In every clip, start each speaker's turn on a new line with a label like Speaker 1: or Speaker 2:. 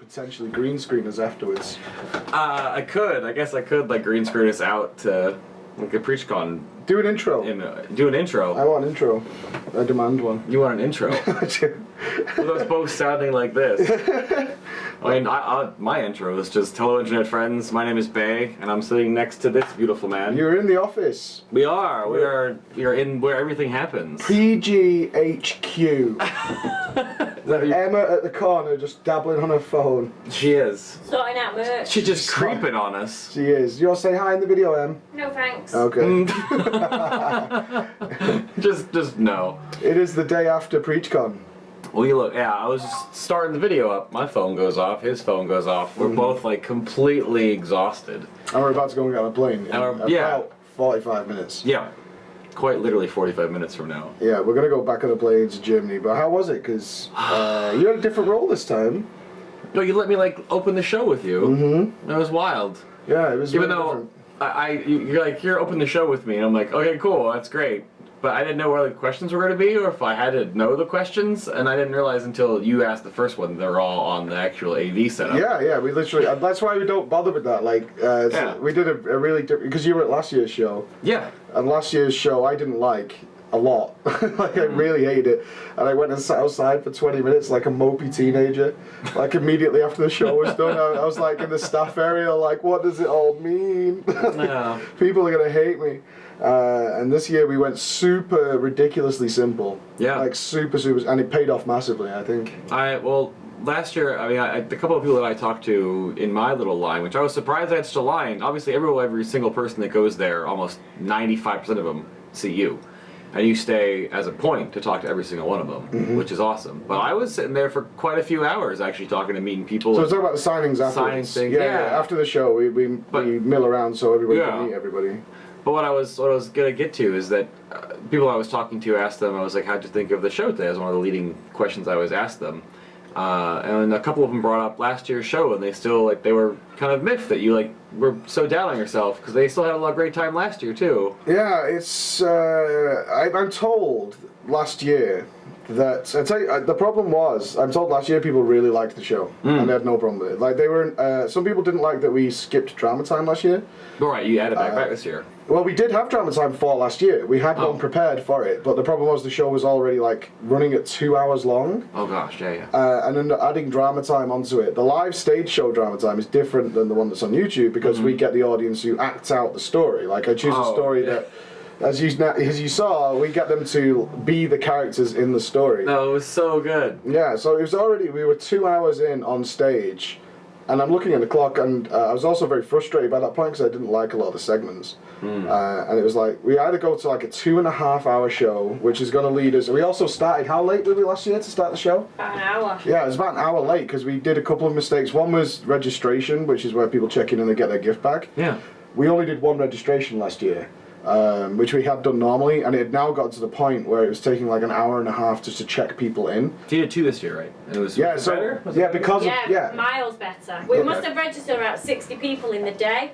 Speaker 1: potentially green screen us afterwards.
Speaker 2: I could. I guess I could like green screen us out to like a PreachCon.
Speaker 1: Do an intro.
Speaker 2: Do an intro.
Speaker 1: I want an intro. I demand one.
Speaker 2: You want an intro?
Speaker 1: I do.
Speaker 2: With us both sounding like this. I mean, my intro is just, hello internet friends, my name is Bay, and I'm sitting next to this beautiful man.
Speaker 1: You're in the office.
Speaker 2: We are. We are in where everything happens.
Speaker 1: PGHQ. Emma at the corner just dabbling on her phone.
Speaker 2: She is.
Speaker 3: Sorting out merch.
Speaker 2: She's just creeping on us.
Speaker 1: She is. You want to say hi in the video, Em?
Speaker 3: No thanks.
Speaker 1: Okay.
Speaker 2: just no.
Speaker 1: It is the day after PreachCon.
Speaker 2: Well, you look, yeah, I was just starting the video up. My phone goes off, his phone goes off. We're both like completely exhausted.
Speaker 1: And we're about to go and get on a plane in about 45 minutes.
Speaker 2: Yeah. Quite literally 45 minutes from now.
Speaker 1: Yeah, we're going to go back on a plane to Germany. But how was it? Because you had a different role this time.
Speaker 2: No, you let me like open the show with you. Mm-hmm. It was wild.
Speaker 1: Yeah, it was
Speaker 2: even though you're like, here, open the show with me. And I'm like, okay, cool, that's great. But I didn't know where the questions were going to be, or if I had to know the questions, and I didn't realize until you asked the first one, they're all on the actual AV setup.
Speaker 1: Yeah, we literally, that's why we don't bother with that, like, so we did a really different, because you were at last year's show. Yeah. And last year's show I didn't like a lot, like I really hated it, and I went and sat outside for 20 minutes like a mopey teenager, like immediately after the show was done. I was like in the staff area, like, what does it all mean? Yeah. People are going to hate me. And this year we went super ridiculously simple. Yeah. Like super, and it paid off massively, I think.
Speaker 2: Well, last year, I mean, the couple of people that I talked to in my little line, which I was surprised I had such a line, obviously every single person that goes there, almost 95% of them see you. And you stay as a point to talk to every single one of them, which is awesome. But I was sitting there for quite a few hours actually talking to meeting people.
Speaker 1: So let's talk about the signings afterwards. Yeah, after the show we mill around so everybody can meet everybody.
Speaker 2: But what I was gonna get to is that people I was talking to asked them, I was like, how'd you think of the show today? That was one of the leading questions I always asked them. And a couple of them brought up last year's show, and they were kind of miffed that you were so down on yourself, because they still had a great time last year too.
Speaker 1: Yeah, it's I'm told last year that I tell you, the problem was I'm told last year people really liked the show and they had no problem with it. Like they were, some people didn't like that we skipped drama time last year.
Speaker 2: All right, you added that back this year.
Speaker 1: Well, we did have drama time for last year. We had one prepared for it, but the problem was the show was already running at 2 hours long.
Speaker 2: Oh gosh, yeah.
Speaker 1: And then adding drama time onto it. The live stage show drama time is different than the one that's on YouTube because we get the audience who act out the story. Like I choose a story that, as you saw, we get them to be the characters in the story.
Speaker 2: No, it was so good.
Speaker 1: Yeah, so it was we were 2 hours in on stage. And I'm looking at the clock, and I was also very frustrated by that point because I didn't like a lot of the segments. And it was like, we either go to a 2.5 hour show, which is going to lead us. We also started, how late were we last year to start the show?
Speaker 3: About an hour.
Speaker 1: Yeah, it was about an hour late because we did a couple of mistakes. One was registration, which is where people check in and they get their gift back. Yeah. We only did one registration last year. Which we had done normally, and it had now got to the point where it was taking an hour and a half just to check people in.
Speaker 2: So you did 2 this year, right? And it was
Speaker 1: better?
Speaker 3: Miles better. We must have registered about 60 people in the day.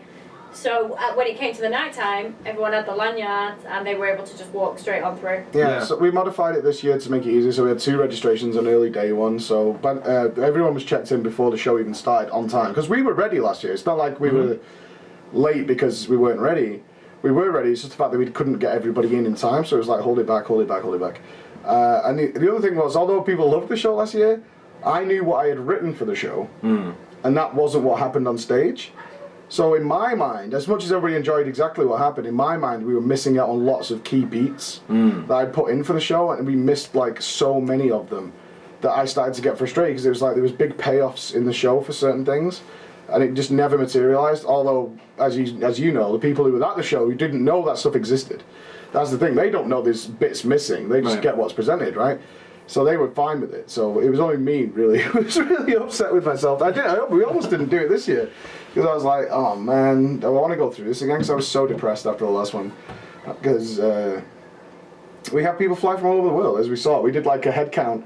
Speaker 3: So when it came to the night time, everyone had the lanyard and they were able to just walk straight on through.
Speaker 1: Yeah, so we modified it this year to make it easier. So we had 2 registrations on early day one. So but everyone was checked in before the show even started on time because we were ready last year. It's not like we were late because we weren't ready. We were ready, it's just the fact that we couldn't get everybody in time, so it was like, hold it back. And the other thing was, although people loved the show last year, I knew what I had written for the show, and that wasn't what happened on stage. So in my mind, as much as everybody enjoyed exactly what happened, in my mind we were missing out on lots of key beats that I'd put in for the show, and we missed so many of them that I started to get frustrated, because it was there was big payoffs in the show for certain things. And it just never materialized, although, as you know, the people who were at the show who didn't know that stuff existed. That's the thing, they don't know there's bits missing, they just get what's presented, right? So they were fine with it, so it was only me, really, who was really upset with myself. We almost didn't do it this year, because I was like, oh man, do I want to go through this again? Because I was so depressed after the last one. Because we have people fly from all over the world, as we saw. We did a head count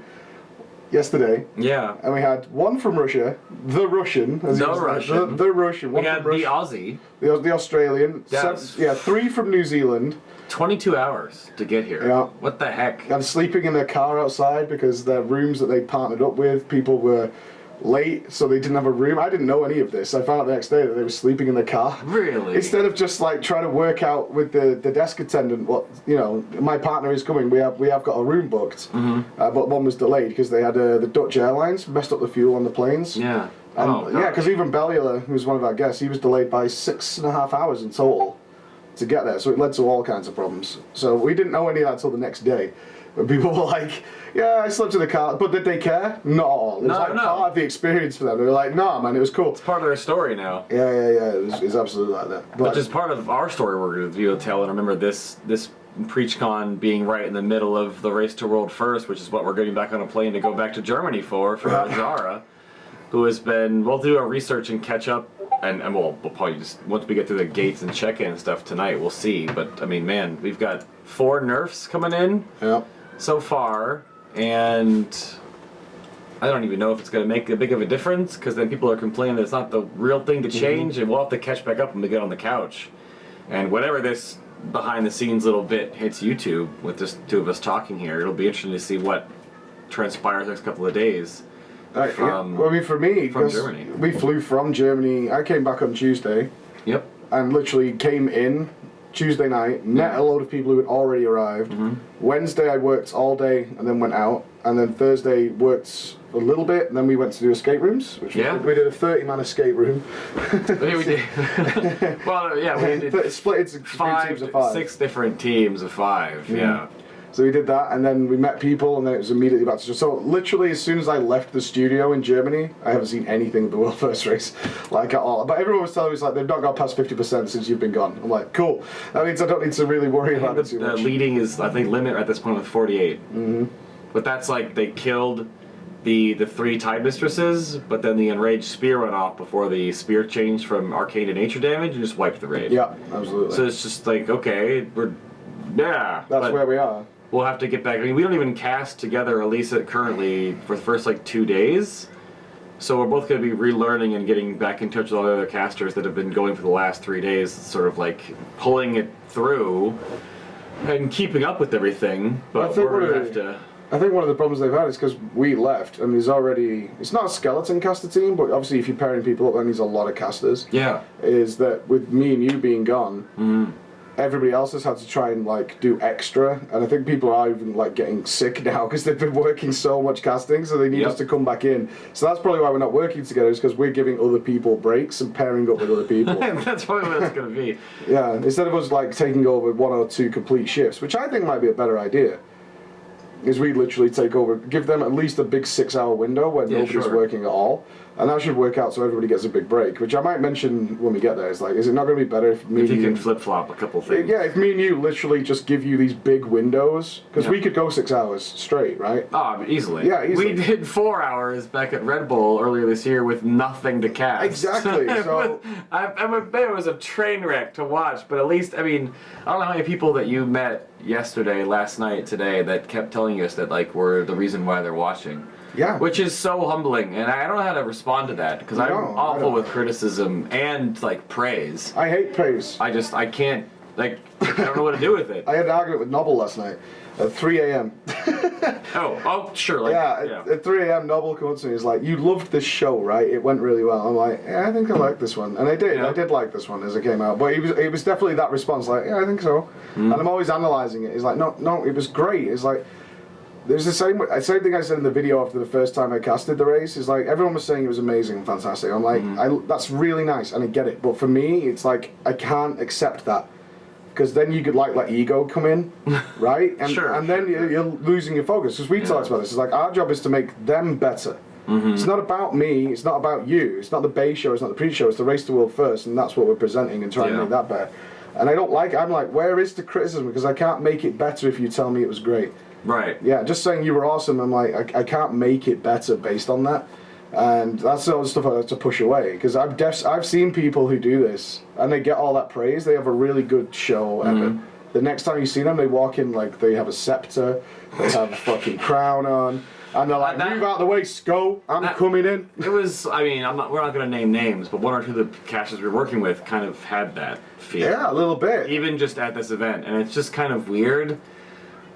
Speaker 1: yesterday. Yeah. And we had one from Russia, the Russian. The Russian.
Speaker 2: We had the Aussie.
Speaker 1: The Australian.
Speaker 2: Yes.
Speaker 1: 3 from New Zealand.
Speaker 2: 22 hours to get here. Yeah. What the heck?
Speaker 1: And sleeping in their car outside because their rooms that they partnered up with, people were late, so they didn't have a room. I didn't know any of this. I found out the next day that they were sleeping in the car.
Speaker 2: Really?
Speaker 1: Instead of just like trying to work out with the desk attendant what, you know, my partner is coming, we have got a room booked, but one was delayed because they had the Dutch Airlines messed up the fuel on the planes.
Speaker 2: Yeah.
Speaker 1: And yeah, because even Bellula, who was one of our guests, he was delayed by 6.5 hours in total to get there, so it led to all kinds of problems. So we didn't know any of that until the next day. When people were like, yeah, I slept in the car, but did they care? Not at all. It was part of the experience for them. They were like, nah, man, it was cool.
Speaker 2: It's part of their story now.
Speaker 1: Yeah, it was absolutely like that.
Speaker 2: But just part of our story we're going to be able to tell, and remember this PreachCon being right in the middle of the Race to World First, which is what we're getting back on a plane to go back to Germany for Zara, who has been, we'll do our research and catch up, and we'll probably just, once we get through the gates and check-in and stuff tonight, we'll see. But, I mean, man, we've got 4 nerfs coming in.
Speaker 1: Yeah. So
Speaker 2: far, and I don't even know if it's going to make a big of a difference, because then people are complaining that it's not the real thing to change, and we'll have to catch back up when we get on the couch. And whatever this behind-the-scenes little bit hits YouTube, with just 2 of us talking here, it'll be interesting to see what transpires the next couple of days.
Speaker 1: Well, I mean, for me,
Speaker 2: from Germany.
Speaker 1: We flew from Germany. I came back on Tuesday.
Speaker 2: Yep.
Speaker 1: And literally came in Tuesday night, met a load of people who had already arrived. Wednesday I worked all day and then went out, and then Thursday worked a little bit, and then we went to do escape rooms, which we did a 30-man escape room.
Speaker 2: We did. Well, yeah, we did
Speaker 1: split into 5 teams of 5.
Speaker 2: 6 different teams of 5. Yeah.
Speaker 1: So we did that, and then we met people, and then it was immediately back to. So literally, as soon as I left the studio in Germany, I haven't seen anything of the World First Race, like at all. But everyone was telling me, it's like, they've not got past 50% since you've been gone. I'm like, cool. That means I don't need to really worry about it too much.
Speaker 2: The leading is, I think, limit at this point with 48. But that's like, they killed the 3 Tide Mistresses, but then the Enraged Spear went off before the Spear changed from arcane to nature damage and just wiped the raid.
Speaker 1: Yeah, absolutely.
Speaker 2: So it's just like, okay, that's
Speaker 1: where we are.
Speaker 2: We'll have to get back. I mean, we don't even cast together, at least currently, for the first like 2 days. So we're both going to be relearning and getting back in touch with all the other casters that have been going for the last 3 days, sort of like pulling it through and keeping up with everything. But we're going to have to.
Speaker 1: I think one of the problems they've had is because we left, and there's already, it's not a skeleton caster team, but obviously if you're pairing people up, then there's a lot of casters.
Speaker 2: Yeah.
Speaker 1: Is that with me and you being gone, everybody else has had to try and like do extra, and I think people are even like getting sick now because they've been working so much casting, so they need us to come back in. So that's probably why we're not working together, is because we're giving other people breaks and pairing up with other people.
Speaker 2: That's probably what it's going to be.
Speaker 1: Yeah, instead of us like taking over 1 or 2 complete shifts, which I think might be a better idea. Is we literally take over, give them at least a big 6-hour window where nobody's working at all, and that should work out so everybody gets a big break. Which I might mention when we get there. Is like, is it not going to be better if me? If
Speaker 2: you can flip flop a couple things.
Speaker 1: Yeah, if me and you literally just give you these big windows, because we could go 6 hours straight, right?
Speaker 2: Oh, easily.
Speaker 1: Yeah, easily.
Speaker 2: We did 4 hours back at Red Bull earlier this year with nothing to cast.
Speaker 1: Exactly. So
Speaker 2: it was a train wreck to watch, but at least, I mean, I don't know how many people that you met yesterday, last night, today that kept telling us that like we're the reason why they're watching.
Speaker 1: Yeah.
Speaker 2: Which is so humbling, and I don't know how to respond to that because I'm awful with criticism and like praise.
Speaker 1: I hate praise.
Speaker 2: I can't, like, I don't know what to do with it.
Speaker 1: I had an argument with Noble last night at 3 a.m.
Speaker 2: oh, sure. Like,
Speaker 1: at 3 a.m. Noble comes up to me, he's like, you loved this show, right? It went really well. I'm like, yeah, I think I like this one. And I did. I did like this one as it came out. But it was definitely that response, like, yeah, I think so. And I'm always analysing it. He's like, no, it was great. It's like, there's the same thing I said in the video after the first time I casted the race. Is like, everyone was saying it was amazing and fantastic. I'm like, that's really nice, and I get it. But for me, it's like, I can't accept that. Because then you could let ego come in, right? And, and then you're losing your focus. Because we talked about this. It's like, our job is to make them better. It's not about me, it's not about you. It's not the Bay show, it's not the Preach show, it's the Race to the World First, and that's what we're presenting and trying to make that better. And I don't like, I'm like, where is the criticism? Because I can't make it better if you tell me it was great.
Speaker 2: Right.
Speaker 1: Yeah, just saying you were awesome, I'm like, I can't make it better based on that. And that's all the stuff I have to push away. Because I've seen people who do this, and they get all that praise, they have a really good show ever. The next time you see them, they walk in like they have a scepter, they have a fucking crown on, and they're like, move out the way, Sko, I'm coming in.
Speaker 2: It was, I mean, we're not going to name names, but 1 or 2 of the casters we were working with kind of had that feel.
Speaker 1: Yeah, a little bit.
Speaker 2: Even just at this event, and it's just kind of weird.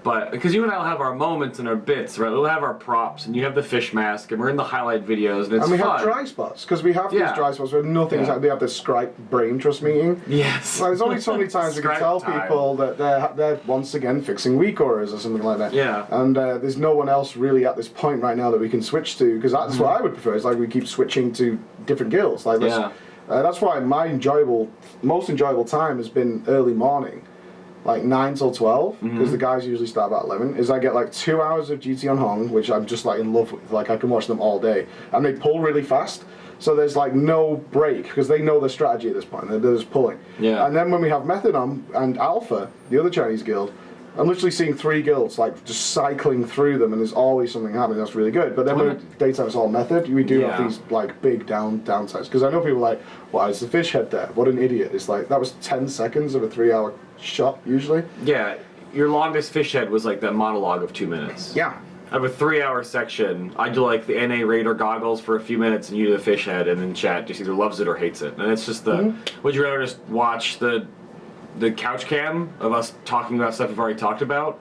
Speaker 2: But because you and I will have our moments and our bits, right? We'll have our props, and you have the fish mask, and we're in the highlight videos, and it's
Speaker 1: And we
Speaker 2: fun.
Speaker 1: have dry spots, because we have these
Speaker 2: Yeah.
Speaker 1: dry spots where nothing's happening. They have this Skype brain trust meeting.
Speaker 2: Yes.
Speaker 1: Like, there's only so many times we can
Speaker 2: Skype
Speaker 1: tell
Speaker 2: time.
Speaker 1: people that they're once again fixing weak auras or something like that.
Speaker 2: Yeah.
Speaker 1: And there's no one else really at this point right now that we can switch to, because that's what I would prefer. It's like we keep switching to different guilds. Like this, that's why my most enjoyable time has been early morning. Like 9 till 12, because the guys usually start about 11, is I get like 2 hours of GT on Hong, which I'm just like in love with. Like I can watch them all day. And they pull really fast, so there's like no break, because they know their strategy at this point. They're just pulling.
Speaker 2: Yeah.
Speaker 1: And then when we have Method on and Alpha, the other Chinese guild, I'm literally seeing 3 guilds like just cycling through them, and there's always something happening. That's really good. But then when daytime it's all Method, we do have these like big downsides. Because I know people are like, why is the fish head there? What an idiot! It's like that was 10 seconds of a 3-hour shot usually.
Speaker 2: Yeah, your longest fish head was like that monologue of 2 minutes.
Speaker 1: Yeah.
Speaker 2: I have a 3-hour section. I do like the NA Raider goggles for a few minutes, and you do the fish head, and then chat just either loves it or hates it. And it's just the. Would you rather just watch the couch cam of us talking about stuff we've already talked about?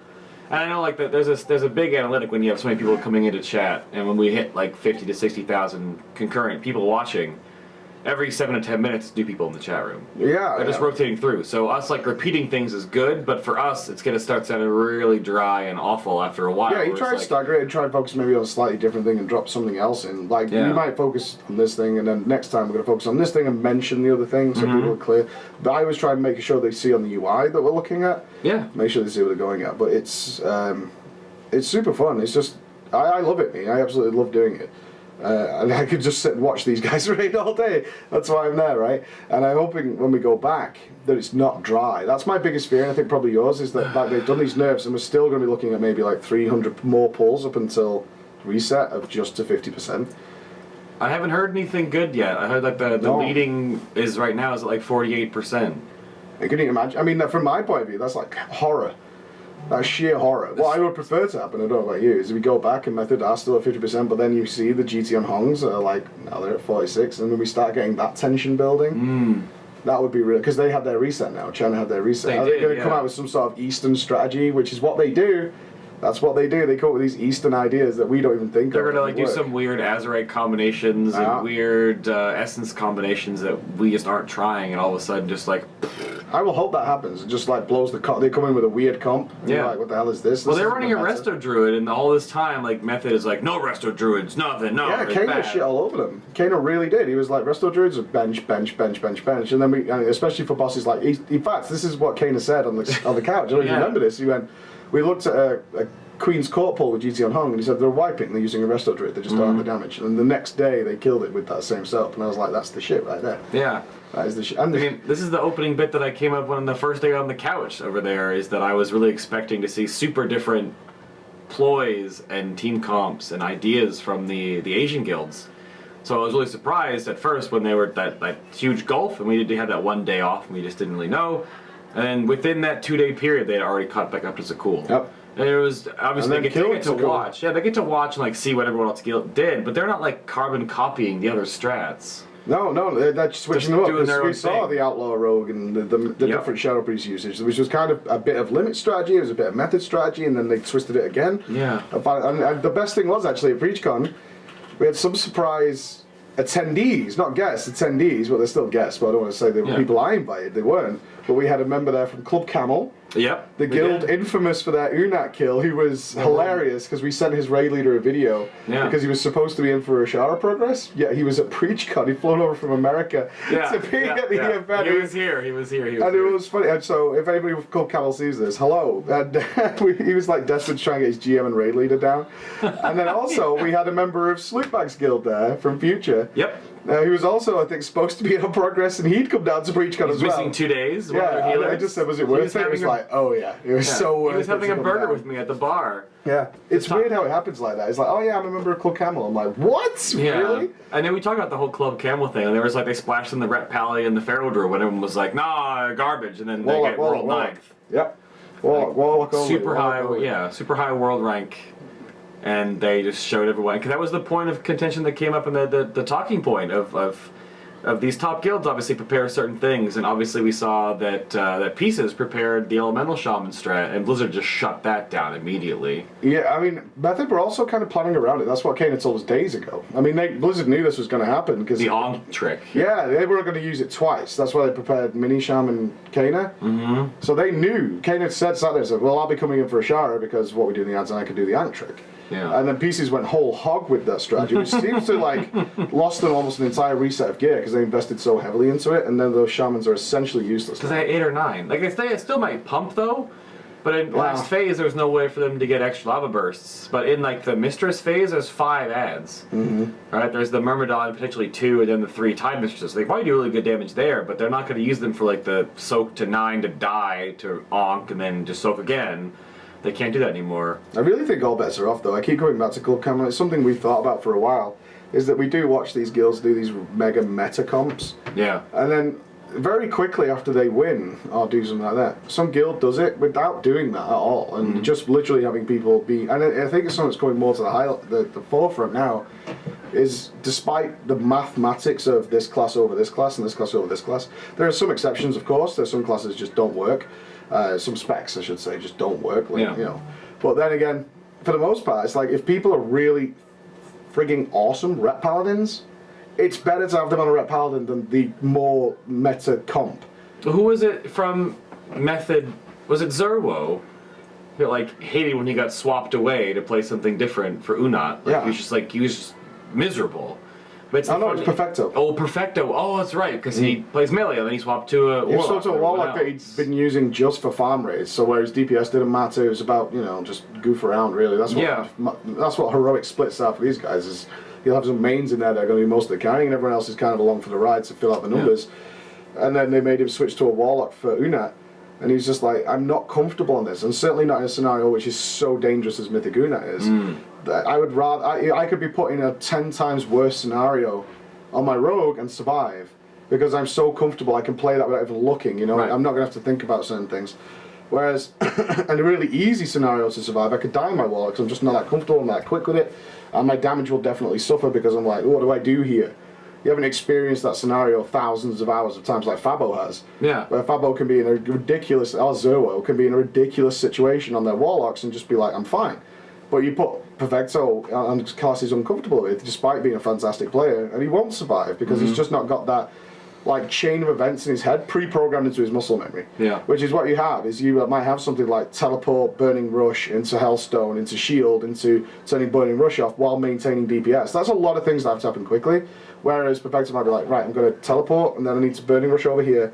Speaker 2: And I know like that there's a big analytic when you have so many people coming into chat, and when we hit like 50 to 60,000 concurrent people watching, every 7 to 10 minutes new people in the chat room.
Speaker 1: Yeah.
Speaker 2: They're just rotating through. So us like repeating things is good, but for us it's gonna start sounding really dry and awful after a while.
Speaker 1: Yeah, you try to stagger it and try and focus maybe on a slightly different thing and drop something else in. Like, we might focus on this thing, and then next time we're going to focus on this thing and mention the other thing so people are clear. But I always try and make sure they see on the UI that we're looking at.
Speaker 2: Yeah.
Speaker 1: Make sure they see what they're going at. But it's super fun. It's just, I love it, me. I absolutely love doing it. And I could just sit and watch these guys raid all day. That's why I'm there, right? And I'm hoping when we go back that it's not dry. That's my biggest fear, and I think probably yours, is that like, they've done these nerfs and we're still going to be looking at maybe like 300 more pulls up until reset of just to 50%.
Speaker 2: I haven't heard anything good yet. I heard like the leading is right now is at like 48%.
Speaker 1: Can you imagine? I mean, from my point of view, that's like horror. That's sheer horror. What I would prefer to happen, I don't know about you, is we go back and Method are still at 50%, but then you see the GT on Hongs are like, now they're at 46, and then we start getting that tension building. That would be real, because they have their reset now. China had their reset. Are they going to come out with some sort of Eastern strategy, which is what they do? That's what they do. They come up with these Eastern ideas that we don't even think of.
Speaker 2: They're going to like do some weird Azerite combinations and weird Essence combinations that we just aren't trying, and all of a sudden just like...
Speaker 1: I will hope that happens. It just like blows the comp. They come in with a weird comp. Yeah. Like, what the hell is this?
Speaker 2: Well, they're running a Resto Druid, and all this time, like, Method is like, no Resto Druids, nothing, no.
Speaker 1: Yeah, Kano shit all over them. Kano really did. He was like, Resto Druids are bench, bench, bench, bench, bench. And then we, especially for bosses like, in fact, this is what Kano said on the couch. I don't even remember this. He went, we looked at a Queen's Court pull with GT on Hong, and he said they're wiping, they're using a Resto Druid, they just don't have the damage. And the next day they killed it with that same setup, and I was like, that's the shit right there.
Speaker 2: Yeah.
Speaker 1: That is the shit. And
Speaker 2: I mean, this is the opening bit that I came up with on the first day on the couch over there, is that I was really expecting to see super different ploys and team comps and ideas from the Asian guilds. So I was really surprised at first when they were at that huge gulf, and we did have that one day off, and we just didn't really know. And then within that 2-day period, they had already caught back up to Zakul.
Speaker 1: Yep.
Speaker 2: And it was obviously they get to watch. Yeah, they get to watch and like see what everyone else did, but they're not like carbon copying the other strats.
Speaker 1: No, they're just switching them up. We saw the Outlaw Rogue and the different Shadow Priest usage, which was kind of a bit of limit strategy, it was a bit of method strategy, and then they twisted it again.
Speaker 2: Yeah.
Speaker 1: And the best thing was actually at PreachCon, we had some surprise attendees, not guests, attendees. Well, they're still guests, but I don't want to say they were people I invited. They weren't. But we had a member there from Club Camel.
Speaker 2: Yep.
Speaker 1: The guild infamous for their Unat kill, who was hilarious because we sent his raid leader a video because he was supposed to be in for Ashara progress. Yeah, he was at PreachCon. He'd flown over from America to be at the event.
Speaker 2: He was here.
Speaker 1: And it was funny. And so if anybody with Club Camel sees this, hello. And he was like desperate to try and get his GM and raid leader down. And then also we had a member of Sloopback's guild there from Future.
Speaker 2: Yep.
Speaker 1: He was also, I think, supposed to be on progress, and he'd come down to PreachCon as well.
Speaker 2: Missing 2 days.
Speaker 1: Yeah, I just said, was it worth it? It was like, oh yeah, it was so worth it.
Speaker 2: He was having a burger with me at the bar.
Speaker 1: Yeah, it's weird how it happens like that. It's like, oh yeah, I'm a member of Club Camel. I'm like, what?
Speaker 2: Yeah.
Speaker 1: Really?
Speaker 2: And then we talked about the whole Club Camel thing, and there was like they splashed in the Ret Pally and the Feral Druid when everyone was like, nah, garbage, and then they get world 9th.
Speaker 1: Yep. Warlock
Speaker 2: super high world rank. And they just showed everyone, because that was the point of contention that came up in the talking point of of these top guilds obviously prepare certain things, and obviously we saw that that Pieces prepared the Elemental Shaman strat, and Blizzard just shut that down immediately.
Speaker 1: Yeah, I mean, Method were also kind of planning around it. That's what Kana told us days ago. I mean, Blizzard knew this was going to happen because
Speaker 2: The Ankh trick.
Speaker 1: Yeah, they were going to use it twice. That's why they prepared Mini Shaman Kana. Mm-hmm. So they knew. Kana said, well, I'll be coming in for a Shara because what we do in the ads and I can do the Ankh trick.
Speaker 2: Yeah.
Speaker 1: And then Pieces went whole hog with that strategy, which seems to lost them almost an entire reset of gear because they invested so heavily into it, and then those shamans are essentially useless.
Speaker 2: Because they had 8 or 9. Like it still might pump though, but in last phase there was no way for them to get extra lava bursts. But in like the Mistress phase, there's 5 ads. Mm-hmm. Right? There's the Myrmidon, potentially 2, and then the 3 Tide Mistresses. They probably do really good damage there, but they're not going to use them for like the soak to 9 to die to Ankh and then just soak again. They can't do that anymore.
Speaker 1: I really think all bets are off, though. I keep going back to Club Camelot. It's something we've thought about for a while, is that we do watch these guilds do these mega meta comps.
Speaker 2: Yeah.
Speaker 1: And then very quickly after they win, or do something like that, some guild does it without doing that at all, and just literally having people be... And I think it's something that's coming more to the forefront now, is despite the mathematics of this class over this class and this class over this class, there are some exceptions, of course. There's some classes that just don't work. Some specs, I should say, just don't work. Like, you know. But then again, for the most part, it's like if people are really frigging awesome rep paladins, it's better to have them on a rep paladin than the more meta comp.
Speaker 2: Who was it from Method? Was it Zerwo? Who like hated when he got swapped away to play something different for Unat. Like, he was just miserable. But it's
Speaker 1: it's Perfecto.
Speaker 2: Oh, Perfecto. Oh, that's right, because he plays melee and then he swapped to a
Speaker 1: He
Speaker 2: Warlock.
Speaker 1: swapped to a Warlock that he'd been using just for farm raids, so whereas DPS didn't matter, it was about, just goof around, really. That's what heroic splits are for these guys, is you'll have some mains in there that are going to be most of the carrying, and everyone else is kind of along for the ride to fill out the numbers. Yeah. And then they made him switch to a Warlock for Unat, and he's just like, I'm not comfortable on this, and certainly not in a scenario which is so dangerous as Mythic Unat is. I would rather, I could be put in a 10 times worse scenario on my rogue and survive because I'm so comfortable I can play that without even looking, Right. I'm not going to have to think about certain things. Whereas, in a really easy scenario to survive, I could die in my Warlock because I'm just not that comfortable, I'm not that quick with it, and my damage will definitely suffer because I'm like, what do I do here? You haven't experienced that scenario thousands of hours of times like Fabo has.
Speaker 2: Yeah.
Speaker 1: Where Fabo can be in a ridiculous, or Zerwo can be in a ridiculous situation on their Warlocks and just be like, I'm fine. But you put Perfecto on class he's uncomfortable with, despite being a fantastic player, and he won't survive because he's just not got that chain of events in his head pre-programmed into his muscle memory.
Speaker 2: Yeah.
Speaker 1: Which is what you have, is you might have something like teleport, Burning Rush, into Hellstone, into Shield, into turning Burning Rush off while maintaining DPS. That's a lot of things that have to happen quickly, whereas Perfecto might be like, right, I'm going to teleport, and then I need to Burning Rush over here.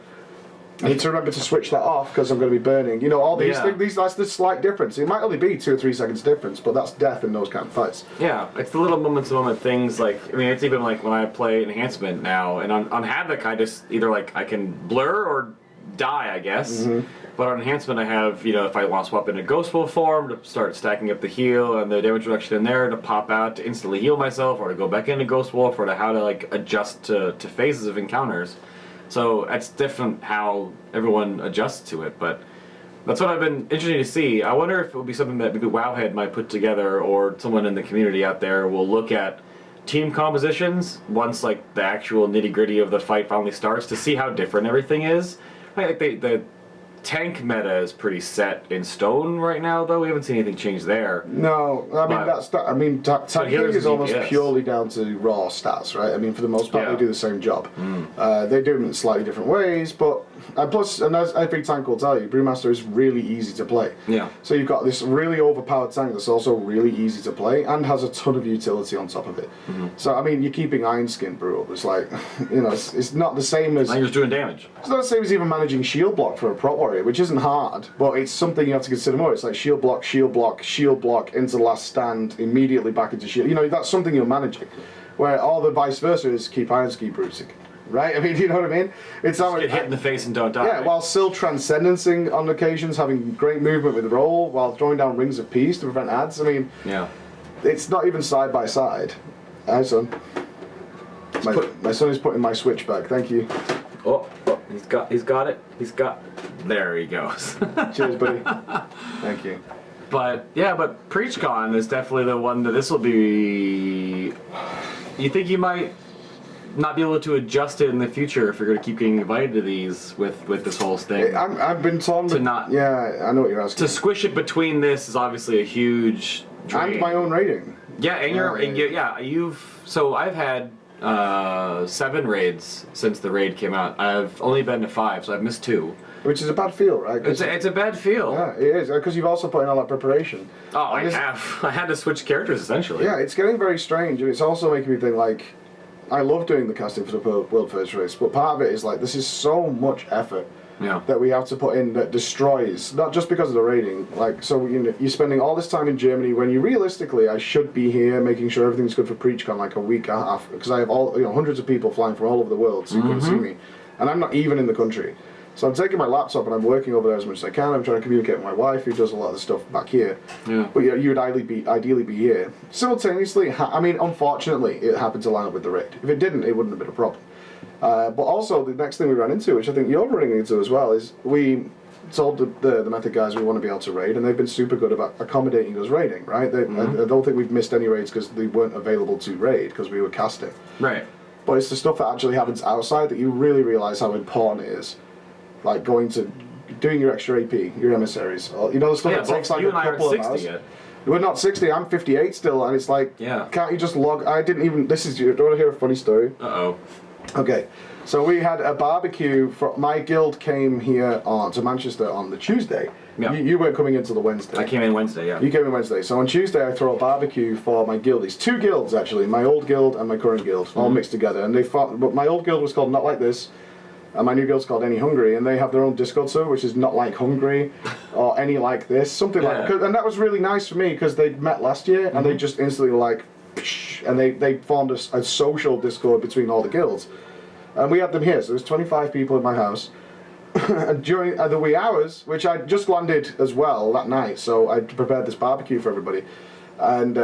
Speaker 1: I need to remember to switch that off because I'm going to be burning. All these things, that's the slight difference. It might only be 2 or 3 seconds difference, but that's death in those kind of fights.
Speaker 2: Yeah, it's the little moment-to-moment things. It's even like when I play Enhancement now, and on Havoc, I just either I can blur or die, I guess. But on Enhancement, I have, if I want to swap into Ghost Wolf form to start stacking up the heal and the damage reduction in there to pop out to instantly heal myself, or to go back into Ghost Wolf, or to how to adjust to phases of encounters. So it's different how everyone adjusts to it, but that's what I've been interested to see. I wonder if it would be something that maybe Wowhead might put together, or someone in the community out there will look at team compositions once the actual nitty-gritty of the fight finally starts to see how different everything is. The tank meta is pretty set in stone right now, though. We haven't seen anything change there.
Speaker 1: No, tanking is almost purely down to raw stats, right? I mean, for the most part, they do the same job. They do them in slightly different ways, but plus, and as every tank will tell you, Brewmaster is really easy to play. Yeah. So you've got this really overpowered tank that's also really easy to play and has a ton of utility on top of it. So I mean, you're keeping Iron Skin Brew up. It's like, it's not the same as.
Speaker 2: You're just doing damage.
Speaker 1: It's not the same as even managing shield block for a prot warrior, which isn't hard, but it's something you have to consider more. It's like shield block, shield block, shield block into last stand, immediately back into shield. That's something you're managing. Where all the vice versa is keep Iron Skin Bruising. Right? I mean, you know what I mean? It's
Speaker 2: just get hit in the face and don't die.
Speaker 1: Yeah, while still transcendencing on occasions, having great movement with the roll, while throwing down Rings of Peace to prevent ads. I mean, it's not even side by side. Hi, son. My son is putting my Switch back. Thank you.
Speaker 2: Oh, he's got it. There he goes.
Speaker 1: Cheers, buddy. Thank you.
Speaker 2: But PreachCon is definitely the one that this will be. You think you might not be able to adjust it in the future if you're going to keep getting invited to these with this whole thing.
Speaker 1: I've been told
Speaker 2: to not.
Speaker 1: Yeah, I know what you're asking.
Speaker 2: To squish it between this is obviously a huge drain.
Speaker 1: And my own rating.
Speaker 2: Yeah, and you've. So I've had 7 raids since the raid came out. I've only been to 5, so I've missed 2.
Speaker 1: Which is a bad feel, right?
Speaker 2: It's a bad feel.
Speaker 1: Yeah, it is, because you've also put in all that preparation.
Speaker 2: Oh, I have. I had to switch characters, essentially.
Speaker 1: Yeah, it's getting very strange, and it's also making me think, like, I love doing the casting for the World First Race, but part of it is, like, this is so much effort that we have to put in that destroys, not just because of the rating, like, so, you know, you're spending all this time in Germany when you realistically, I should be here making sure everything's good for PreachCon, like, a week after, because I have hundreds of people flying from all over the world, so you can see me, and I'm not even in the country. So I'm taking my laptop and I'm working over there as much as I can. I'm trying to communicate with my wife, who does a lot of the stuff back here.
Speaker 2: Yeah.
Speaker 1: But you would ideally be here. Simultaneously, I mean, unfortunately, it happened to line up with the raid. If it didn't, it wouldn't have been a problem. But also, the next thing we ran into, which I think you're running into as well, is we told the Method guys we want to be able to raid, and they've been super good about accommodating us raiding, right? I don't think we've missed any raids because they weren't available to raid because we were casting.
Speaker 2: Right.
Speaker 1: But it's the stuff that actually happens outside that you really realise how important it is. Like doing your extra AP, your emissaries, or, you know, the stuff that takes like a couple of hours. Yet. We're not 60, I'm 58 still, and it's like, can't you just log? I didn't even, do you want to hear a funny story?
Speaker 2: Uh-oh.
Speaker 1: Okay, so we had a barbecue, my guild came here to Manchester on the Tuesday. Yeah. You weren't coming in till the Wednesday.
Speaker 2: I came in Wednesday, yeah.
Speaker 1: You came in Wednesday. So on Tuesday I throw a barbecue for my guild. It's 2 guilds actually, my old guild and my current guild, all mixed together. And but my old guild was called Not Like This. And my new guild's called Any Hungry, and they have their own Discord server, which is Not Like Hungry, or Any Like This, something like that. And that was really nice for me, because they'd met last year, and they just instantly were like, psh, and they formed a social Discord between all the guilds. And we had them here, so there's 25 people in my house. And during the wee hours, which I just landed as well that night, so I prepared this barbecue for everybody. And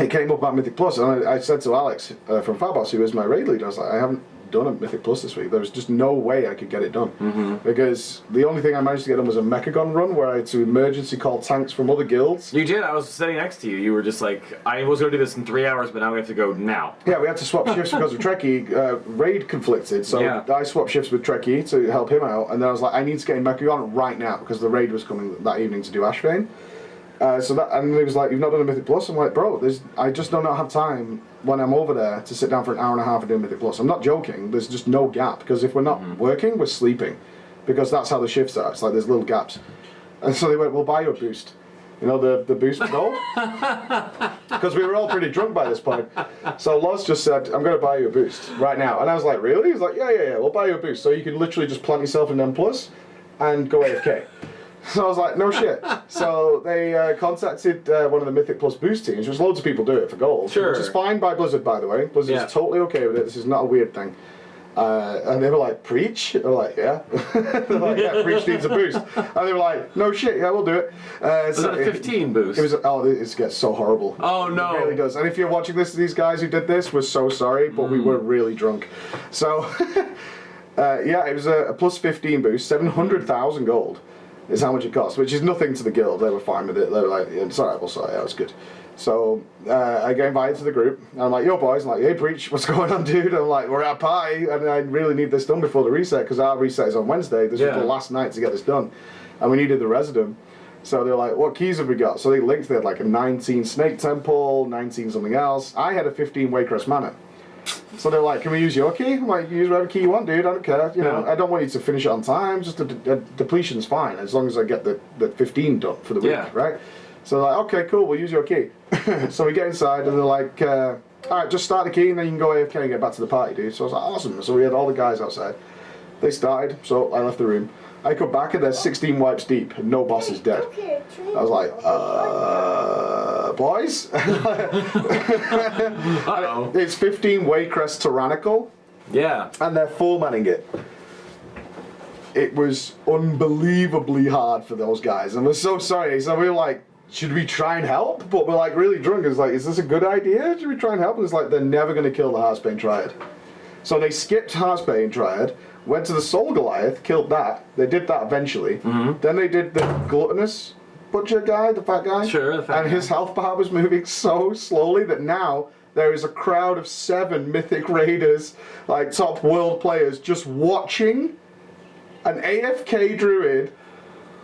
Speaker 1: it came up about Mythic Plus, and I said to Alex from Farboss, who is my raid leader, I was like, I haven't done a Mythic Plus this week. There was just no way I could get it done. Because the only thing I managed to get done was a Mechagon run where I had to emergency call tanks from other guilds.
Speaker 2: You did. I was sitting next to you. You were just like, I was going to do this in 3 hours, but now we have to go now. Yeah,
Speaker 1: we had to swap shifts because of Trekkie. Raid conflicted, so I swapped shifts with Trekkie to help him out, and then I was like, I need to get in Mechagon right now because the raid was coming that evening to do Ashvane. And he was like, you've not done a Mythic Plus? I'm like, bro, I just don't have time when I'm over there to sit down for an hour and a half and do a Mythic Plus. I'm not joking, there's just no gap, because if we're not working, we're sleeping. Because that's how the shifts are, it's like there's little gaps. And so they went, we'll buy you a boost. You know, the boost for gold? Because we were all pretty drunk by this point. So Loz just said, I'm going to buy you a boost right now. And I was like, really? He was like, yeah, we'll buy you a boost. So you can literally just plant yourself in M Plus and go AFK. So I was like, no shit. So they contacted one of the Mythic Plus boost teams, which loads of people do it for gold. Sure. Which is fine by Blizzard, by the way. Blizzard's totally okay with it. This is not a weird thing. And they were like, Preach? They were like, yeah. They're like, yeah, Preach needs a boost. And they were like, no shit, yeah, we'll do it.
Speaker 2: Was that a 15 boost?
Speaker 1: It was. It gets so horrible.
Speaker 2: Oh, no.
Speaker 1: It really does. And if you're watching this, these guys who did this, we're so sorry, but we were really drunk. So, it was a plus 15 boost, 700,000 gold. Is how much it cost, which is nothing to the guild. They were fine with it. They were like, yeah, it's alright, we'll sort it out, it's good. So I get invited to the group, and I'm like, yo boys, I'm like, hey Preach, what's going on, dude? I'm like, we're at a party, and I really need this done before the reset, because our reset is on Wednesday. This was the last night to get this done, and we needed the resident. So they were like, what keys have we got? So they linked, they had like a 19 Snake Temple, 19 something else. I had a 15 Waycrest Manor. So they're like, can we use your key? I'm like, use whatever key you want, dude, I don't care. You know, I don't want you to finish it on time, just a depletion's fine, as long as I get the 15 done for the week, right? So they're like, okay, cool, we'll use your key. So we get inside, and they're like, alright, just start the key, and then you can go AFK and get back to the party, dude. So I was like, awesome. So we had all the guys outside. They started, so I left the room. I come back, and there's 16 wipes deep, and no boss is dead. I was like, boys? It's 15 Waycrest Tyrannical.
Speaker 2: Yeah.
Speaker 1: And they're full-manning it. It was unbelievably hard for those guys, and we're so sorry. So we were like, should we try and help? But we're like really drunk. It's like, is this a good idea? Should we try and help? And it's like, they're never going to kill the Heartsbane Triad. So they skipped Heartsbane Triad, went to the Soul Goliath, killed that. They did that eventually. Then they did the Gluttonous Butcher guy, the fat guy.
Speaker 2: Sure, the fat guy.
Speaker 1: And his health bar was moving so slowly that now there is a crowd of 7 Mythic Raiders, like top world players, just watching an AFK druid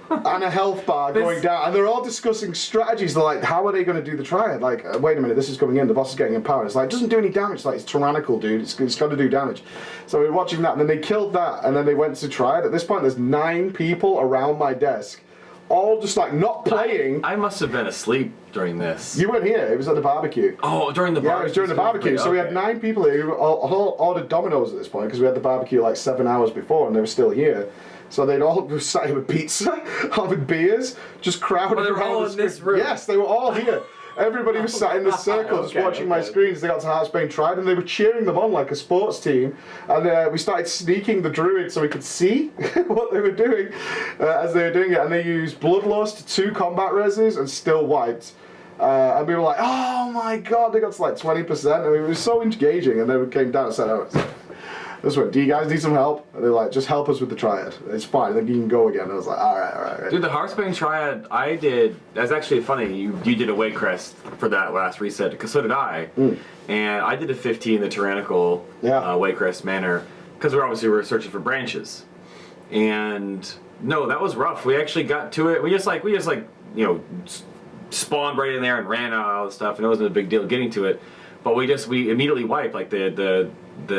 Speaker 1: and a health bar going down, and they're all discussing strategies. They're like, how are they going to do the triad? Like, wait a minute, this is coming in, the boss is getting empowered. It's like, it doesn't do any damage. It's like, it's tyrannical, dude. It's got to do damage. So we're watching that, and then they killed that, and then they went to triad. At this point, there's 9 people around my desk, all just like not playing.
Speaker 2: I must have been asleep during this.
Speaker 1: You weren't here. It was at the barbecue.
Speaker 2: Oh, during the barbecue.
Speaker 1: Yeah, it was during the barbecue. So we had 9 people here who all ordered Domino's at this point because we had the barbecue like 7 hours before, and they were still here. So they'd all sat here with pizza, having beers, just crowded around
Speaker 2: all in this room.
Speaker 1: Yes, they were all here. Everybody was sat in this circle just watching my screens. They got to Heartsbane Triad, and they were cheering them on like a sports team. And we started sneaking the druid so we could see what they were doing as they were doing it. And they used Bloodlust, 2 combat reses, and still wiped. And we were like, oh my god, they got to like 20%. I mean, it was so engaging. And then we came down and said, oh, this one, do you guys need some help? And they're like, just help us with the triad. It's fine, then you can go again. And I was like, all right.
Speaker 2: Dude, the Heartsbane Triad, I did, that's actually funny, you did a Way Crest for that last reset, because so did I. And I did a 15, the Tyrannical Way Crest manner, because we were searching for branches. And no, that was rough. We actually got to it, we just spawned right in there and ran out all the stuff, and it wasn't a big deal getting to it. But we immediately wiped, like the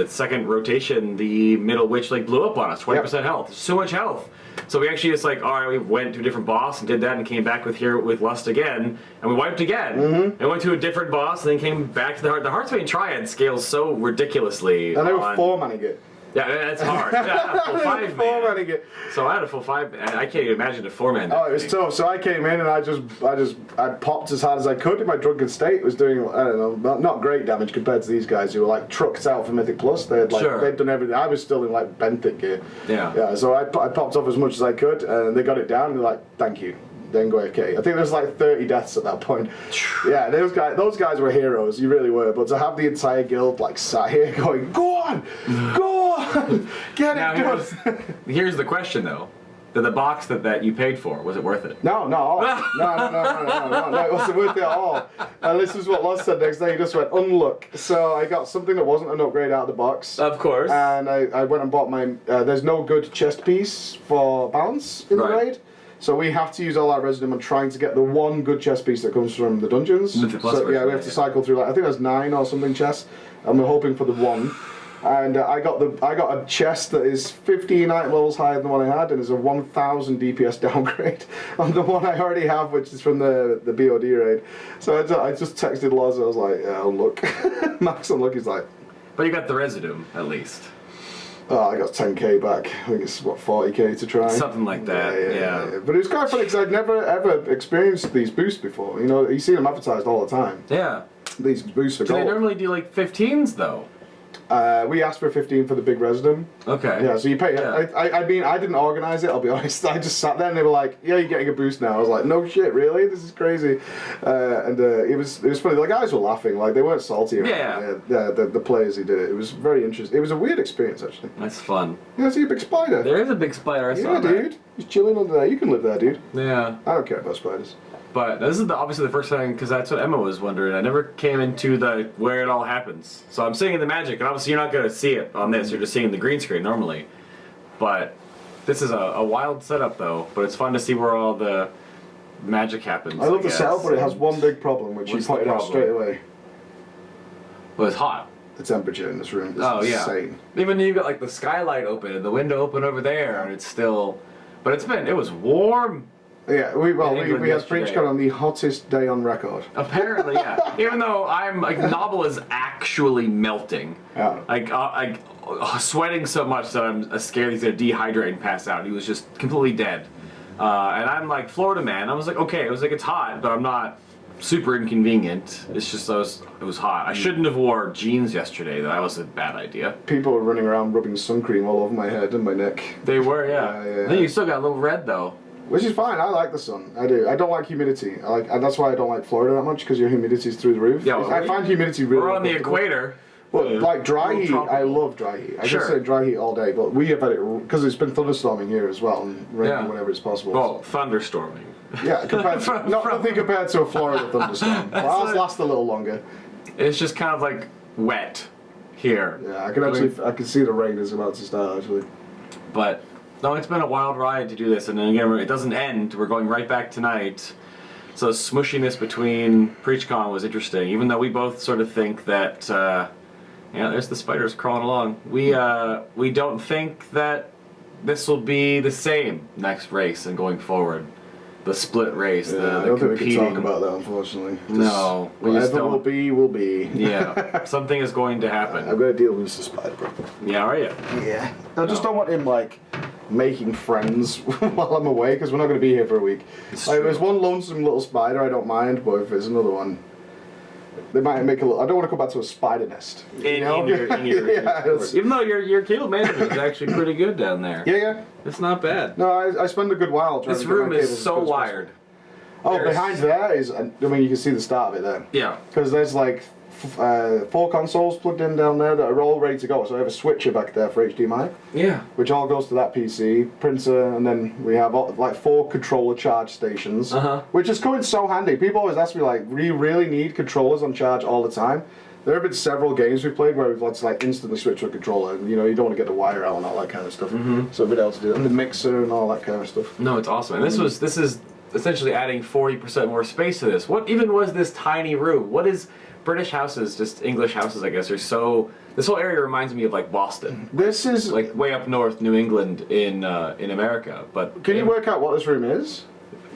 Speaker 2: second rotation, the middle witch like blew up on us, 20% health, so much health. So we actually just like, all right, we went to a different boss and did that and came back with Lust again, and we wiped again. And went to a different boss and then came back to the Heartsbane Triad scales so ridiculously.
Speaker 1: And they were 4-manning it.
Speaker 2: Yeah, that's hard. Yeah, full 5-man. So I had a full 5. And I can't even imagine a 4-man.
Speaker 1: Oh, it was tough. So I came in and I popped as hard as I could in my drunken state. Was doing, I don't know, not great damage compared to these guys who were like trucked out for Mythic Plus. They had they'd done everything. I was still in like Benthic gear.
Speaker 2: Yeah.
Speaker 1: So I popped off as much as I could, and they got it down. And they're like, thank you. Then go AFK. I think there was like 30 deaths at that point. Yeah, those guys were heroes. You really were. But to have the entire guild like sat here going, go on, get
Speaker 2: now,
Speaker 1: it done.
Speaker 2: Here's the question though: did the box that you paid for, was it worth it?
Speaker 1: No, no, it wasn't worth it at all. And this is what Loz said next day. He just went unlook. So I got something that wasn't an upgrade out of the box.
Speaker 2: Of course.
Speaker 1: And I went and bought my. There's no good chest piece for balance in the raid. So we have to use all our residue on trying to get the one good chest piece that comes from the dungeons. So yeah, we have to cycle through like I think there's 9 or something chests, and we're hoping for the one. And I got a chest that is 15 item levels higher than the one I had, and is a 1,000 DPS downgrade on the one I already have, which is from the BOD raid. So I just texted Loz. I was like, yeah, unlook. Max unlook. He's like,
Speaker 2: but you got the residue at least.
Speaker 1: Oh, I got 10k back. I think it's what 40k to try.
Speaker 2: Something like that. Yeah.
Speaker 1: But it was kind of funny because I'd never ever experienced these boosts before. You know, you see them advertised all the time.
Speaker 2: Yeah.
Speaker 1: These boosts for gold.
Speaker 2: Do they normally do like 15s though?
Speaker 1: We asked for 15 for the big residum.
Speaker 2: Okay.
Speaker 1: Yeah, so you pay.
Speaker 2: Yeah.
Speaker 1: I mean, I didn't organize it. I'll be honest. I just sat there and they were like, "Yeah, you're getting a boost now." I was like, "No shit, really? This is crazy." And it was funny. The guys were laughing. Like they weren't salty.
Speaker 2: Yeah.
Speaker 1: The players who did it. It was very interesting. It was a weird experience actually.
Speaker 2: That's fun.
Speaker 1: Yeah, see a big spider.
Speaker 2: There is a big spider. I saw that.
Speaker 1: Dude. He's chilling under there. You can live there, dude.
Speaker 2: Yeah.
Speaker 1: I don't care about spiders.
Speaker 2: But this is obviously the first time, because that's what Emma was wondering. I never came into the where it all happens. So I'm seeing the magic, and obviously you're not going to see it on this. You're just seeing the green screen normally. But this is a wild setup, though. But it's fun to see where all the magic happens.
Speaker 1: I love the setup, but it has one big problem, which you pointed out straight away.
Speaker 2: Well, it's hot.
Speaker 1: The temperature in this room is insane.
Speaker 2: Even you've got like the skylight open and the window open over there, and it's still. But it was warm.
Speaker 1: Yeah, we had PreachCon on the hottest day on record.
Speaker 2: Apparently, yeah. Even though I'm like Nobble is actually melting.
Speaker 1: Yeah.
Speaker 2: Like sweating so much that I'm scared he's gonna dehydrate and pass out. He was just completely dead. And I'm like Florida man. I was like, okay, it's hot, but I'm not super inconvenient. It's just it was hot. I shouldn't have wore jeans yesterday. That was a bad idea.
Speaker 1: People were running around rubbing sun cream all over my head and my neck.
Speaker 2: They were, yeah. Then you still got a little red though.
Speaker 1: Which is fine. I like the sun. I do. I don't like humidity. And that's why I don't like Florida that much, because your humidity is through the roof.
Speaker 2: Yeah, well,
Speaker 1: I find humidity really.
Speaker 2: We're on the equator.
Speaker 1: But like dry heat, I love dry heat. I can say dry heat all day, but we have had it because it's been thunderstorming here as well, and raining whenever it's possible.
Speaker 2: Well, thunderstorming.
Speaker 1: Yeah, nothing compared to a Florida thunderstorm. Well, ours last a little longer.
Speaker 2: It's just kind of like wet here.
Speaker 1: Yeah, I can see the rain is about to start actually.
Speaker 2: But no, it's been a wild ride to do this, and then again, it doesn't end. We're going right back tonight. So smushiness between PreachCon was interesting, even though we both sort of think that, yeah, there's the spiders crawling along. We don't think that this will be the same next race and going forward. The split race,
Speaker 1: Yeah,
Speaker 2: the
Speaker 1: I don't think we
Speaker 2: competing.
Speaker 1: can talk about that, unfortunately.
Speaker 2: No, we just
Speaker 1: Whatever
Speaker 2: don't.
Speaker 1: will be, will be.
Speaker 2: Yeah, something is going to happen.
Speaker 1: I'm gonna deal with Mr. Spider, bro.
Speaker 2: Yeah, are you?
Speaker 1: Yeah. I just don't want him like making friends while I'm away because we're not gonna be here for a week.
Speaker 2: It's
Speaker 1: Like, if
Speaker 2: true.
Speaker 1: there's one lonesome little spider, I don't mind, but if there's another one, they might make a little. I don't want to go back to a spider nest.
Speaker 2: In your
Speaker 1: Yeah, it's-
Speaker 2: even though your cable management is actually pretty good down there.
Speaker 1: yeah.
Speaker 2: It's not bad.
Speaker 1: No, I spend a good while trying
Speaker 2: This
Speaker 1: to get my
Speaker 2: room
Speaker 1: cables
Speaker 2: is
Speaker 1: as
Speaker 2: so
Speaker 1: good as
Speaker 2: wired.
Speaker 1: possible. Oh,
Speaker 2: There's-
Speaker 1: behind there is. I mean, you can see the start of it there.
Speaker 2: Yeah.
Speaker 1: Because there's like 4 consoles plugged in down there that are all ready to go. So I have a switcher back there for HDMI,
Speaker 2: Yeah.
Speaker 1: which all goes to that PC printer, and then we have like 4 controller charge stations, which is coming so handy. People always ask me like, "Do you really need controllers on charge all the time?" There have been several games we've played where we've had to like instantly switch to a controller, and you know you don't want to get the wire out and all that kind of stuff. So we've been able to do it, and the mixer and all that kind of stuff.
Speaker 2: No, it's awesome. And this is essentially adding 40% more space to this. What even was this tiny room? What is British houses, just English houses, I guess, are so. This whole area reminds me of like Boston,
Speaker 1: This is
Speaker 2: like way up north, New England in America. But
Speaker 1: Can you work out what this room is?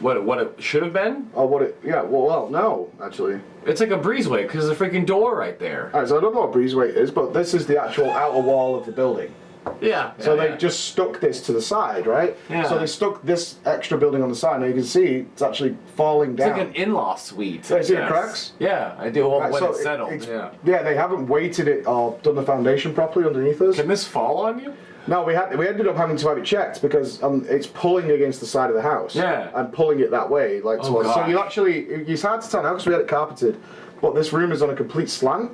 Speaker 2: what it should have been?
Speaker 1: Or what it? Yeah. Well, no, actually.
Speaker 2: It's like a breezeway because there's a freaking door right there.
Speaker 1: Alright, so I don't know what breezeway is, but this is the actual outer wall of the building.
Speaker 2: Yeah.
Speaker 1: So
Speaker 2: yeah,
Speaker 1: they just stuck this to the side, right?
Speaker 2: Yeah.
Speaker 1: So they stuck this extra building on the side. Now you can see it's actually falling
Speaker 2: It's
Speaker 1: down.
Speaker 2: like an in-law suite.
Speaker 1: Yeah, you see the
Speaker 2: I guess.
Speaker 1: cracks?
Speaker 2: Yeah, I do. Well,
Speaker 1: Right,
Speaker 2: when
Speaker 1: so
Speaker 2: it's settled.
Speaker 1: it's-
Speaker 2: Yeah.
Speaker 1: they haven't weighted it or done the foundation properly underneath us.
Speaker 2: Can this fall on you?
Speaker 1: No, we ended up having to have it checked because it's pulling against the side of the house.
Speaker 2: Yeah.
Speaker 1: And pulling it that way, like
Speaker 2: Oh,
Speaker 1: towards. So
Speaker 2: gosh.
Speaker 1: you actually, it's hard to tell now because we had it carpeted, but this room is on a complete slant.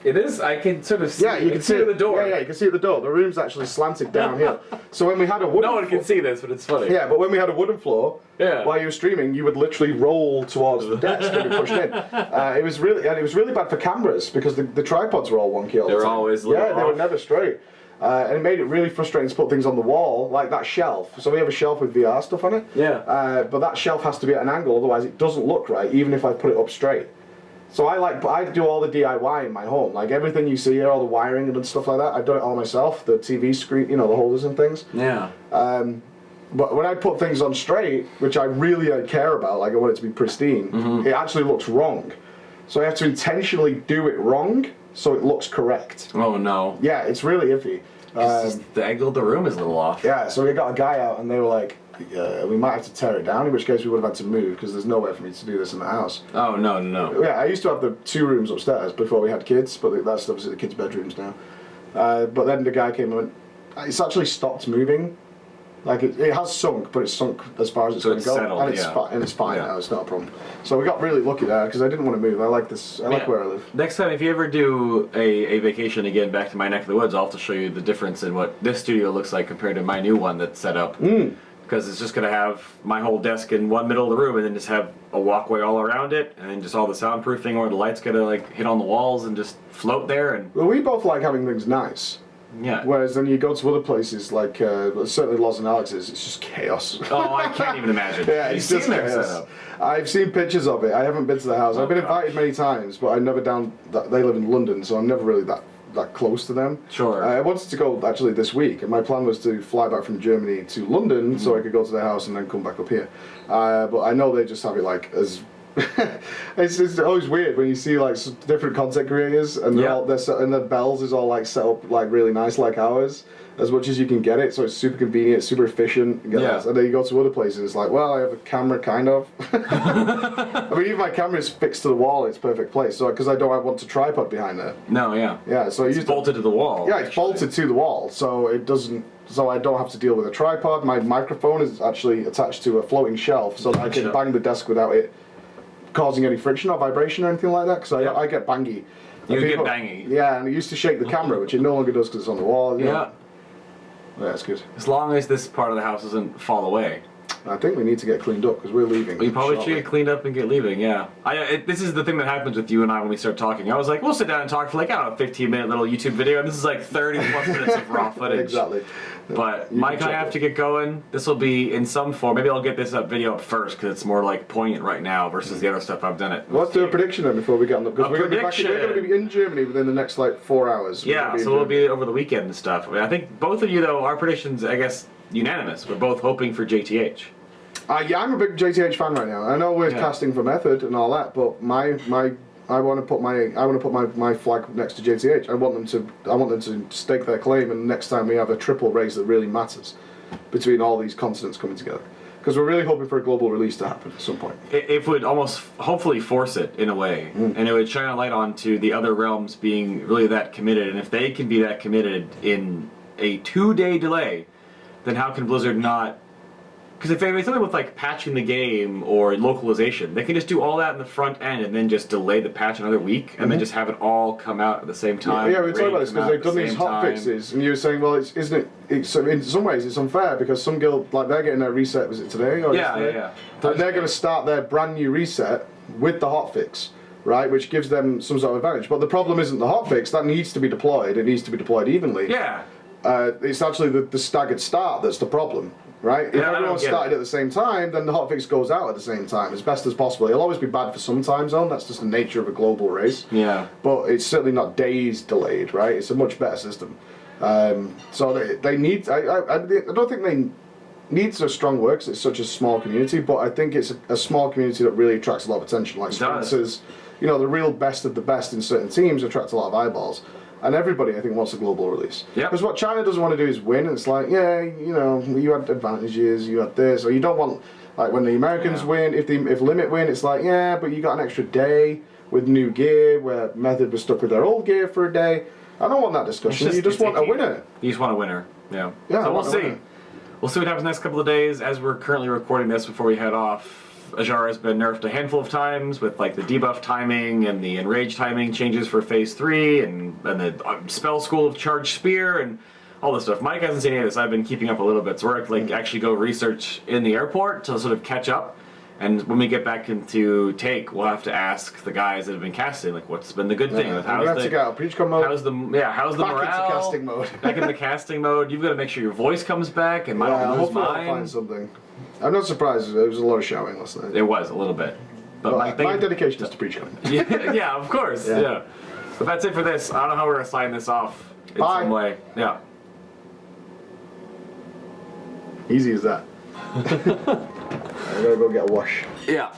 Speaker 2: It is. I can sort of see.
Speaker 1: Yeah, you can see it
Speaker 2: the door.
Speaker 1: Yeah, you can see it at the door. The room's actually slanted downhill. So when we had a wooden
Speaker 2: No one can see this, but it's funny.
Speaker 1: Yeah, but when we had a wooden floor,
Speaker 2: Yeah.
Speaker 1: while you were streaming, you would literally roll towards the desk and be pushed in. It was really bad for cameras because the tripods were all wonky all the
Speaker 2: They were
Speaker 1: time.
Speaker 2: always a little
Speaker 1: they were
Speaker 2: off.
Speaker 1: never straight. And it made it really frustrating to put things on the wall, like that shelf. So we have a shelf with VR stuff on it.
Speaker 2: Yeah.
Speaker 1: But that shelf has to be at an angle, otherwise it doesn't look right, even if I put it up straight. So I do all the DIY in my home, like everything you see here, all the wiring and stuff like that. I've done it all myself. The TV screen, the holders and things.
Speaker 2: Yeah.
Speaker 1: But when I put things on straight, which I really care about, like I want it to be pristine, it actually looks wrong. So I have to intentionally do it wrong so it looks correct.
Speaker 2: Oh no.
Speaker 1: Yeah, it's really iffy.
Speaker 2: It's just the angle of the room is a little off.
Speaker 1: Yeah, so we got a guy out and they were like, we might have to tear it down, in which case we would have had to move because there's nowhere for me to do this in the house.
Speaker 2: Oh no.
Speaker 1: Yeah, I used to have the 2 rooms upstairs before we had kids, but that's obviously the kids' bedrooms now. But then the guy came and went, it's actually stopped moving. Like it has sunk, but it's sunk as far as it's
Speaker 2: So
Speaker 1: going
Speaker 2: it's
Speaker 1: to go,
Speaker 2: settled,
Speaker 1: and it's
Speaker 2: yeah.
Speaker 1: fine. And it's fine
Speaker 2: Yeah.
Speaker 1: now. It's not a problem. So we got really lucky there because I didn't want to move. I like this. I like
Speaker 2: Yeah.
Speaker 1: where I live.
Speaker 2: Next time, if you ever do a vacation again back to my neck of the woods, I'll have to show you the difference in what this studio looks like compared to my new one that's set up. Because it's just going to have my whole desk in one middle of the room and then just have a walkway all around it and then just all the soundproofing where the light's going to like hit on the walls and just float there and
Speaker 1: Well, we both like having things nice.
Speaker 2: yeah.
Speaker 1: Whereas then you go to other places like certainly Los and Alex's, it's just chaos.
Speaker 2: Oh, I can't even imagine.
Speaker 1: Yeah,
Speaker 2: Have you
Speaker 1: it's
Speaker 2: seen
Speaker 1: just
Speaker 2: their
Speaker 1: chaos.
Speaker 2: setup?
Speaker 1: I've seen pictures of it. I haven't been to the house.
Speaker 2: Oh,
Speaker 1: I've been
Speaker 2: gosh.
Speaker 1: invited many times, but I'm never down. They live in London, so I'm never really that close to them.
Speaker 2: Sure.
Speaker 1: I wanted to go actually this week, and my plan was to fly back from Germany to London so I could go to their house and then come back up here. But I know they just have it like as. it's always weird when you see like different content creators and
Speaker 2: Yeah.
Speaker 1: and their bells is all like set up like really nice like ours, as much as you can get it. So it's super convenient, super efficient. You get
Speaker 2: Yeah.
Speaker 1: that. And then you go to other places, it's like, well, I have a camera kind of. I mean, even my camera is fixed to the wall. It's perfect place. So because I don't want a tripod behind there.
Speaker 2: No, yeah.
Speaker 1: Yeah, so I
Speaker 2: It's
Speaker 1: used
Speaker 2: bolted to the wall.
Speaker 1: Yeah, it's
Speaker 2: actually.
Speaker 1: bolted to the wall, so it doesn't. So I don't have to deal with a tripod. My microphone is actually attached to a floating shelf, so that I can
Speaker 2: Shelf.
Speaker 1: bang the desk without it causing any friction or vibration or anything like that. Because
Speaker 2: Yeah.
Speaker 1: I get bangy.
Speaker 2: You
Speaker 1: And
Speaker 2: get bangy.
Speaker 1: Yeah, and it used to shake the camera, which it no longer does because it's on the wall. You
Speaker 2: Yeah.
Speaker 1: know. Yeah, it's good.
Speaker 2: As long as this part of the house doesn't fall away.
Speaker 1: I think we need to get cleaned up because we're leaving.
Speaker 2: We probably
Speaker 1: shortly.
Speaker 2: should get cleaned up and get leaving, yeah. This is the thing that happens with you and I when we start talking. I was like, we'll sit down and talk for like, I don't know, 15-minute little YouTube video, and this is like 30 plus minutes of raw footage.
Speaker 1: Exactly.
Speaker 2: But
Speaker 1: You
Speaker 2: Mike
Speaker 1: can
Speaker 2: and I
Speaker 1: check
Speaker 2: have
Speaker 1: it.
Speaker 2: to get going. This will be in some form. Maybe I'll get this video up first because it's more like poignant right now versus the other stuff I've done it.
Speaker 1: Let's do a prediction then before we get on the... Because
Speaker 2: A
Speaker 1: we're going to be in Germany within the next like 4 hours.
Speaker 2: Yeah, so we'll be over the weekend and stuff. I mean, I think both of you, though, our predictions, I guess, unanimous. We're both hoping for JTH.
Speaker 1: Yeah, I'm a big JTH fan right now. I know we're casting for Method and all that, but I want to put my flag next to JTH. I want them to stake their claim, and next time we have a triple race that really matters between all these continents coming together. Because we're really hoping for a global release to happen at some point.
Speaker 2: It would almost hopefully force it in a way, and it would shine a light onto the other realms being really that committed. And if they can be that committed in a 2-day delay, then how can Blizzard not? Because if they do something with like patching the game or localization, they can just do all that in the front end and then just delay the patch another week and then just have it all come out at the same time.
Speaker 1: Yeah, we were talking about this because they've done these hot fixes, and you were saying, well, so in some ways it's unfair because some guild, like they're getting their reset, was it today? Or yesterday?
Speaker 2: Yeah.
Speaker 1: And they're going to start their brand new reset with the hotfix, right? Which gives them some sort of advantage. But the problem isn't the hotfix, that needs to be deployed, it needs to be deployed evenly.
Speaker 2: Yeah.
Speaker 1: It's actually the staggered start that's the problem. Right? If everyone started at the same time, then the hotfix goes out at the same time as best as possible. It'll always be bad for some time zone. That's just the nature of a global race.
Speaker 2: Yeah.
Speaker 1: But it's certainly not days delayed, right? It's a much better system. So they need. I don't think they needs a strong work 'cause it's such a small community. But I think it's a small community that really attracts a lot of attention. Like sponsors, the real best of the best in certain teams attract a lot of eyeballs. And everybody, I think, wants a global release. Because what China doesn't want to do is win. It's like, you had advantages, you had this, or you don't want, like, when the Americans win, if Limit win, it's like, but you got an extra day with new gear, where Method was stuck with their old gear for a day. I don't want that discussion. You just want a winner.
Speaker 2: You just want a winner. Yeah.
Speaker 1: Yeah.
Speaker 2: So we'll see. We'll see what happens next couple of days. As we're currently recording this before we head off, Ajara has been nerfed a handful of times with like the debuff timing and the enrage timing changes for phase 3 and the spell school of charged spear and all this stuff. Mike hasn't seen any of this. I've been keeping up a little bit, so we're like actually go research in the airport to sort of catch up. And when we get back into Take, we'll have to ask the guys that have been casting, like, what's been the good thing?
Speaker 1: How's the PreachCon mode?
Speaker 2: How's the morale?
Speaker 1: Back into casting mode.
Speaker 2: Back into casting mode. You've got to make sure your voice comes back, and I don't lose
Speaker 1: hopefully
Speaker 2: mine.
Speaker 1: I'll find something. I'm not surprised. There was a lot of shouting last night.
Speaker 2: It was a little bit, but
Speaker 1: my dedication is to PreachCon.
Speaker 2: yeah, of course. Yeah. But that's it for this. I don't know how we're gonna sign this off in some way. Yeah.
Speaker 1: Easy as that. I gotta go get a wash.
Speaker 2: Yeah.